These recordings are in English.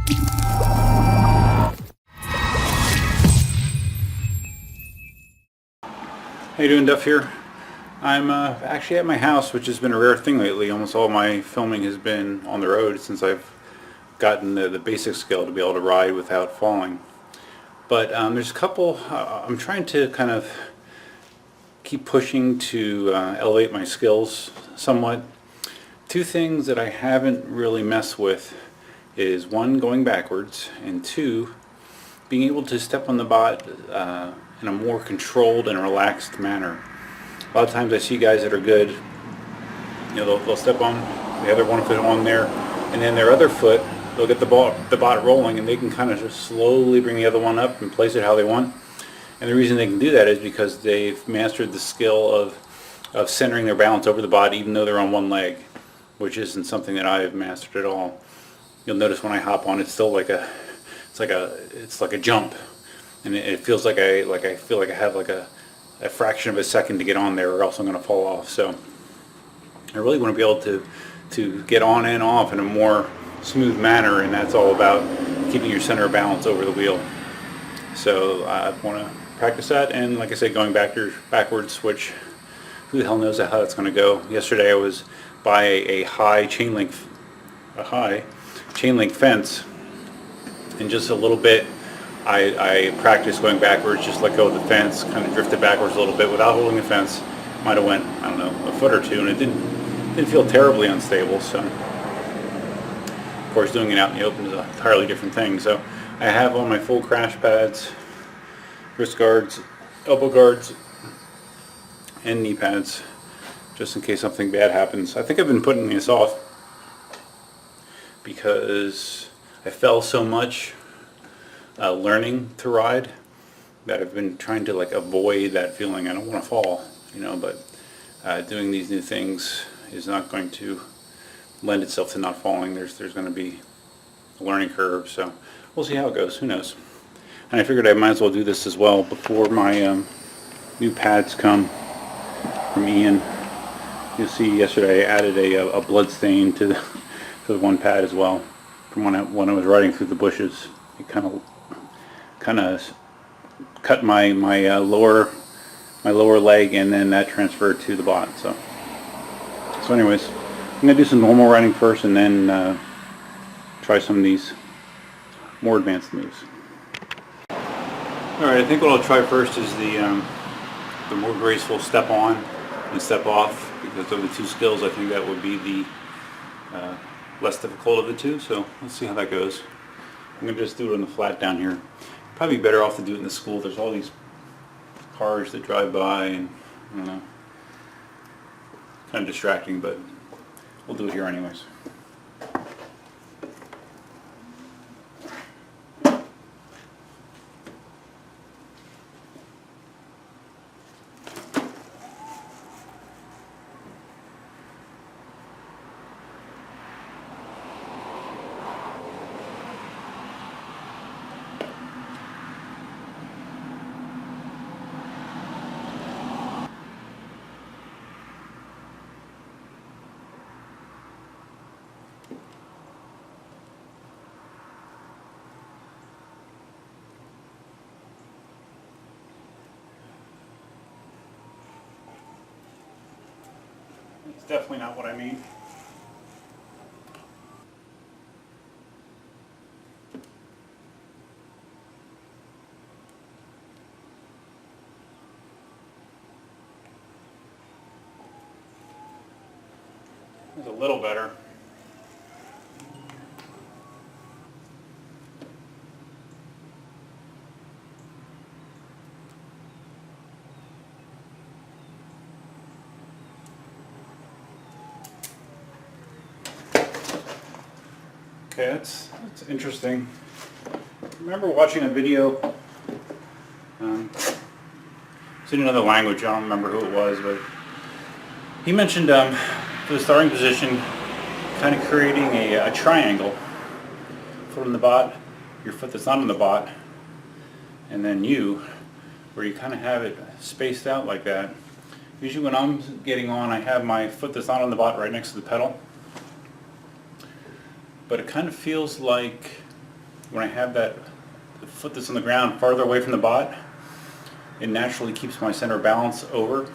How you doing, Duff here? I'm actually at my house, which has been a rare thing lately. Almost all my filming has been on the road since I've gotten the basic skill to be able to ride without falling. But there's a couple, I'm trying to kind of keep pushing to elevate my skills somewhat. Two things that I haven't really messed with is one, going backwards, and two, being able to step on the bot in a more controlled and relaxed manner. A lot of times I see guys that are good, you know, they'll step on the other one foot on there, and then their other foot, they'll get the bot rolling, and they can kind of just slowly bring the other one up and place it how they want. And the reason they can do that is because they've mastered the skill of centering their balance over the bot, even though they're on one leg, which isn't something that I've mastered at all. You'll notice when I hop on, it's still like it's like a jump, and it feels like I feel like I have like a fraction of a second to get on there, or else I'm going to fall off. So I really want to be able to get on and off in a more smooth manner, and that's all about keeping your center of balance over the wheel. So I want to practice that, and like I said, going backwards, which who the hell knows how that's going to go. Yesterday I was by a high chain link fence, and just a little bit I practiced going backwards, just let go of the fence, kind of drifted backwards a little bit without holding the fence. Might have went, I don't know, a foot or two, and it didn't feel terribly unstable. So of course doing it out in the open is an entirely different thing. So I have on my full crash pads, wrist guards, elbow guards, and knee pads, just in case something bad happens. I think I've been putting this off because I fell so much learning to ride that I've been trying to like avoid that feeling. I don't want to fall, you know, but doing these new things is not going to lend itself to not falling. There's going to be a learning curve, so we'll see how it goes. Who knows? And I figured I might as well do this as well before my new pads come from Ian. You'll see yesterday I added a blood stain to the one pad as well from when I was riding through the bushes. It kind of cut my lower leg, and then that transferred to the bot. So anyways, I'm gonna do some normal riding first, and then try some of these more advanced moves. All right, I think what I'll try first is the more graceful step on and step off, because of the two skills, I think that would be the less difficult of the two. So let's see how that goes. I'm going to just do it on the flat down here. Probably better off to do it in the school. There's all these cars that drive by, and I don't know, kind of distracting, but we'll do it here anyways. It's definitely not what I mean. It's a little better. Okay, that's interesting. I remember watching a video, it's in another language, I don't remember who it was, but he mentioned for the starting position, kind of creating a triangle. Foot on the bot, your foot that's not on the bot, and then you, where you kind of have it spaced out like that. Usually when I'm getting on, I have my foot that's not on the bot right next to the pedal. But it kind of feels like when I have the foot that's on the ground farther away from the bot, it naturally keeps my center of balance over.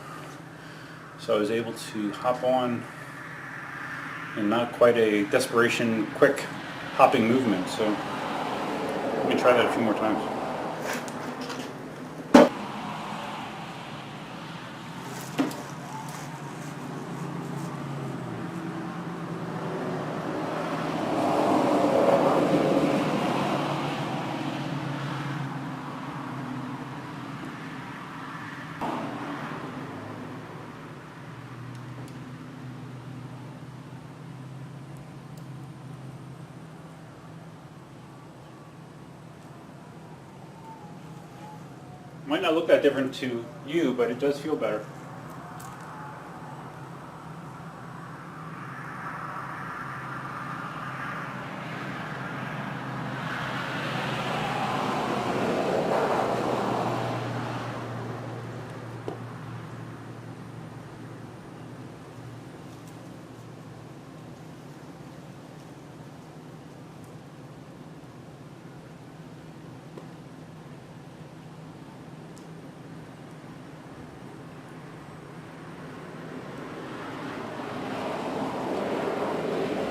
So I was able to hop on in not quite a desperation, quick hopping movement. So let me try that a few more times. Might not look that different to you, but it does feel better.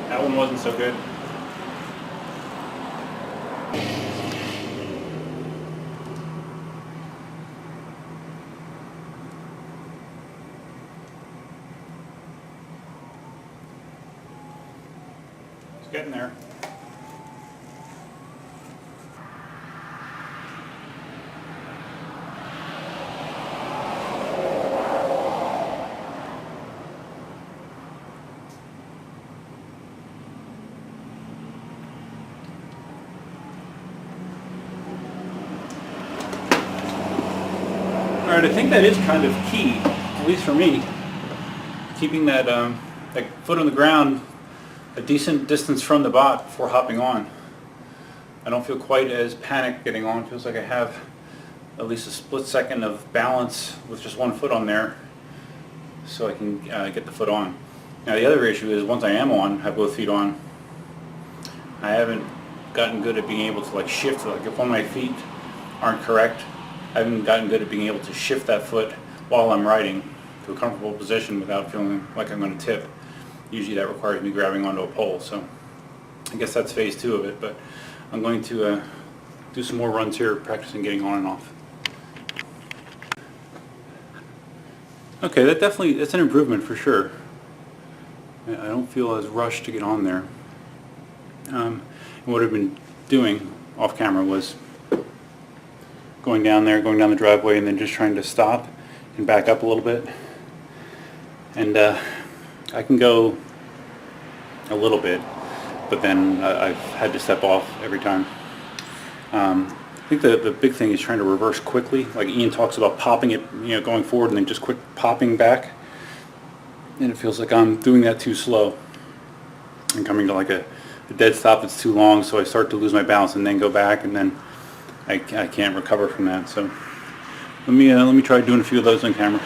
That one wasn't so good. It's getting there. Alright, I think that is kind of key, at least for me, keeping that foot on the ground a decent distance from the bot before hopping on. I don't feel quite as panicked getting on. It feels like I have at least a split second of balance with just one foot on there, so I can get the foot on. Now the other issue is once I am on, have both feet on, I haven't gotten good at being able to shift. Like if one of my feet aren't correct, I haven't gotten good at being able to shift that foot while I'm riding to a comfortable position without feeling like I'm going to tip. Usually that requires me grabbing onto a pole, so I guess that's phase 2 of it, but I'm going to do some more runs here, practicing getting on and off. Okay, that's an improvement for sure. I don't feel as rushed to get on there. And what I've been doing off camera was going down the driveway, and then just trying to stop and back up a little bit. And I can go a little bit, but then I've had to step off every time. I think the big thing is trying to reverse quickly. Like Ian talks about popping it, going forward and then just quick popping back. And it feels like I'm doing that too slow and coming to a dead stop that's too long, so I start to lose my balance and then go back, and then I can't recover from that. So let me try doing a few of those on camera.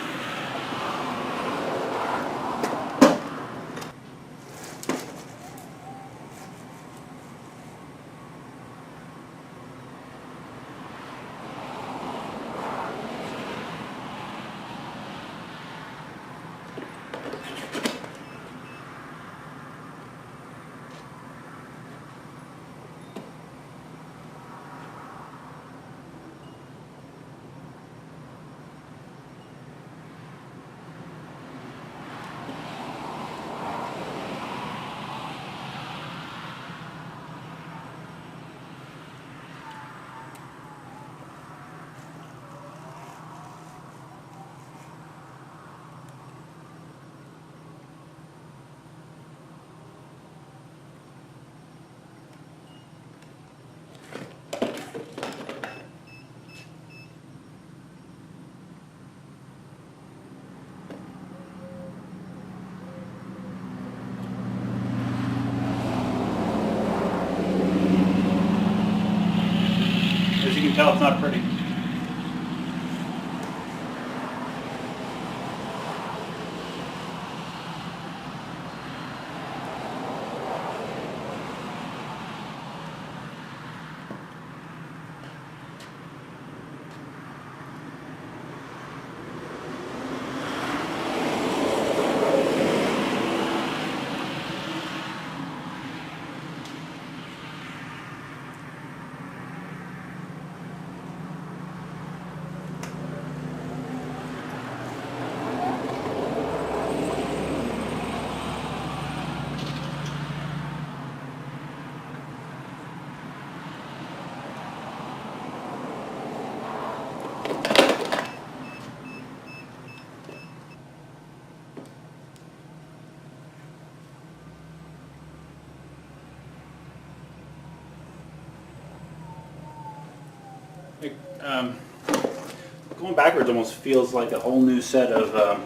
As you can tell, it's not pretty. Going backwards almost feels like a whole new set of,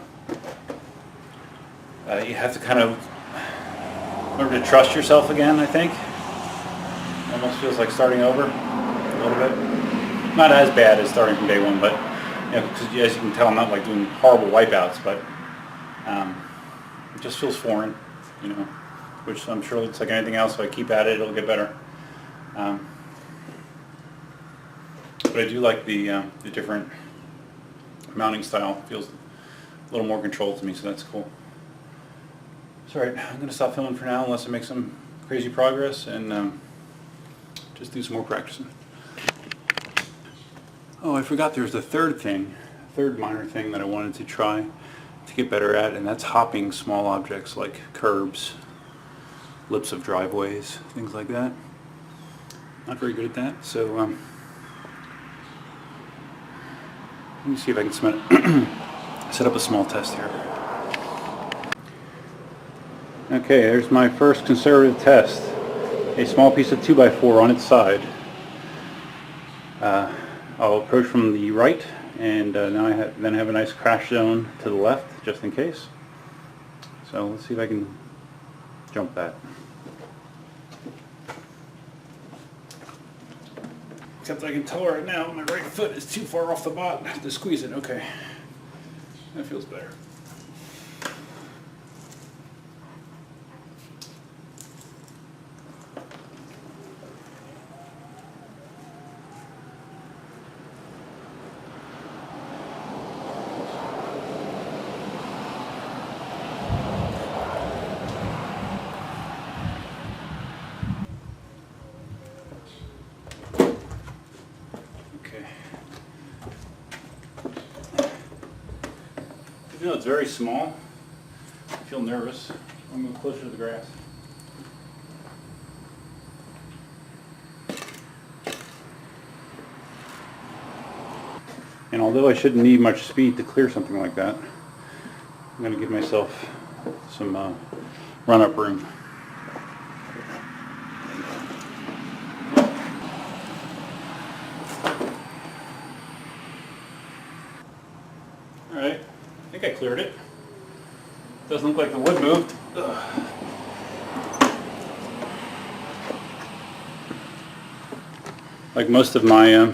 you have to kind of learn to trust yourself again, I think. Almost feels like starting over a little bit. Not as bad as starting from day one, but because as you can tell, I'm not like doing horrible wipeouts, but it just feels foreign, which I'm sure it's like anything else. If I keep at it, it'll get better. But I do like the different mounting style. Feels a little more controlled to me, so that's cool. It's alright, I'm going to stop filming for now unless I make some crazy progress and just do some more practicing. Oh, I forgot there's a third minor thing that I wanted to try to get better at, and that's hopping small objects like curbs, lips of driveways, things like that. Not very good at that, so let me see if I can set up a small test here. Okay, there's my first conservative test. A small piece of 2x4 on its side. I'll approach from the right, and now I have a nice crash zone to the left, just in case. So let's see if I can jump that. Except I can tell right now my right foot is too far off the bot to squeeze it. Okay, that feels better. Even though it's very small, I feel nervous. I'll move closer to the grass. And although I shouldn't need much speed to clear something like that, I'm going to give myself some run-up room. Alright, I think I cleared it. Doesn't look like the wood moved. Ugh. Like most of my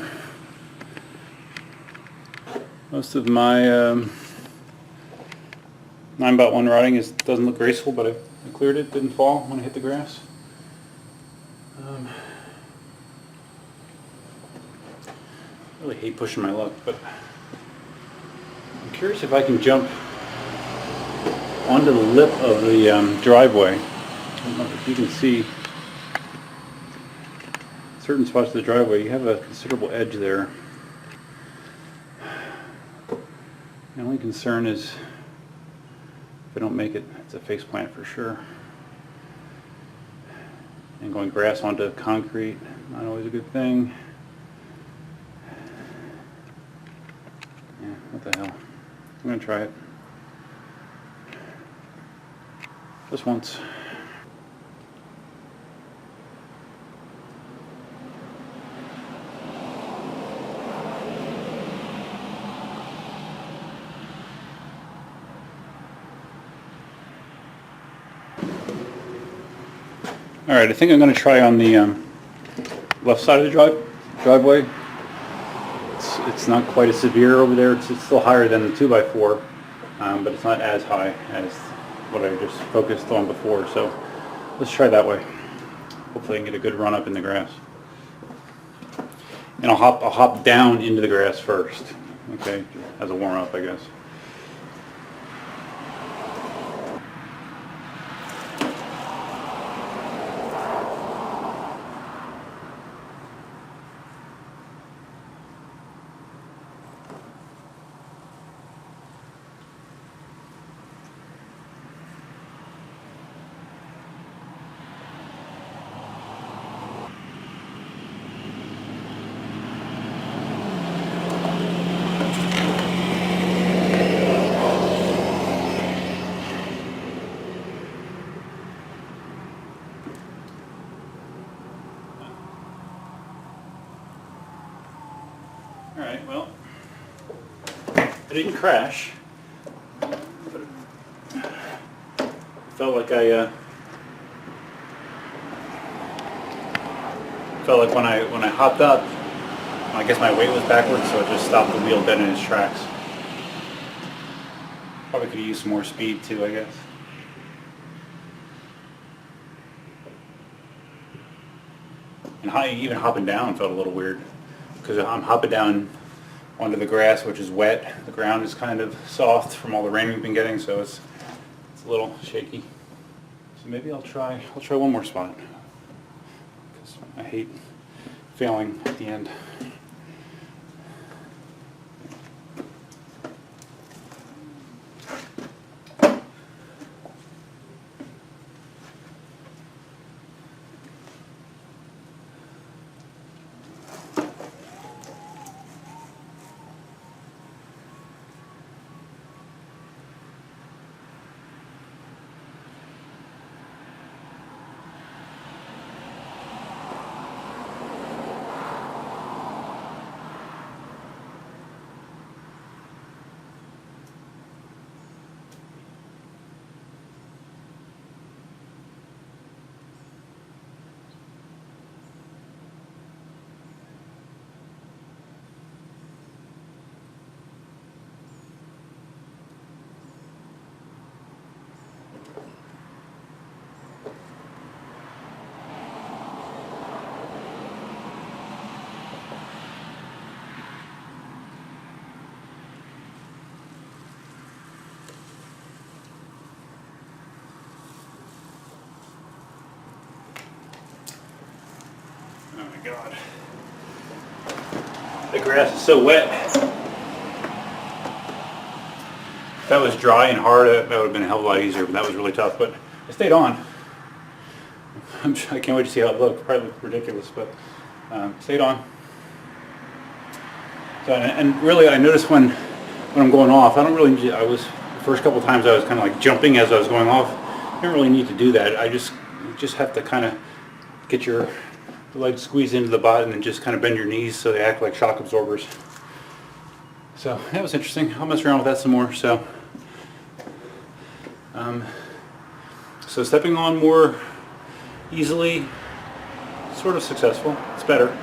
Ninebot One riding doesn't look graceful, but I cleared it, didn't fall when I hit the grass. I really hate pushing my luck, but I'm curious if I can jump onto the lip of the driveway. I don't know if you can see certain spots of the driveway. You have a considerable edge there. The only concern is if I don't make it, it's a face plant for sure. And going grass onto concrete, not always a good thing. Yeah, what the hell. I'm going to try it. Just once. Alright, I think I'm going to try on the left side of the driveway. It's not quite as severe over there. It's still higher than the 2x4, but it's not as high as what I just focused on before. So let's try that way. Hopefully I can get a good run up in the grass. And I'll hop down into the grass first, okay, as a warm up, I guess. Alright, well, I didn't crash, but it felt like when I hopped up, I guess my weight was backwards, so it just stopped the wheel dead in its tracks. Probably could have used some more speed too, I guess. And even hopping down felt a little weird, because I'm hopping down onto the grass, which is wet. The ground is kind of soft from all the rain we've been getting, so it's a little shaky. So maybe I'll try one more spot, because I hate failing at the end. Oh my God. The grass is so wet. If that was dry and hard, that would have been a hell of a lot easier, but that was really tough. But I stayed on. I can't wait to see how it looked. Probably looked ridiculous, but stayed on. So, and really, I noticed when I'm going off, the first couple of times I was kind of like jumping as I was going off. I don't really need to do that. You just have to kind of get your legs squeezed into the bottom and just kind of bend your knees so they act like shock absorbers. So that was interesting. I'll mess around with that some more. So stepping on more easily, sort of successful. It's better.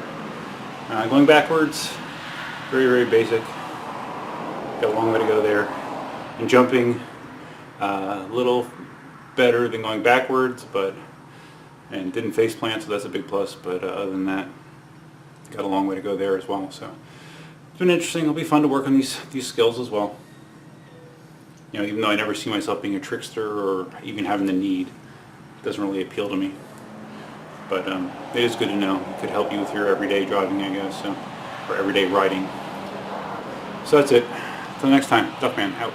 Going backwards, very, very basic. Got a long way to go there. And jumping, a little better than going backwards, and didn't face plant, so that's a big plus. But other than that, got a long way to go there as well. So it's been interesting. It'll be fun to work on these skills as well. You know, even though I never see myself being a trickster or even having the need, it doesn't really appeal to me. But it is good to know. It could help you with your everyday driving, I guess, or everyday riding. So that's it. Until next time, Duckman out.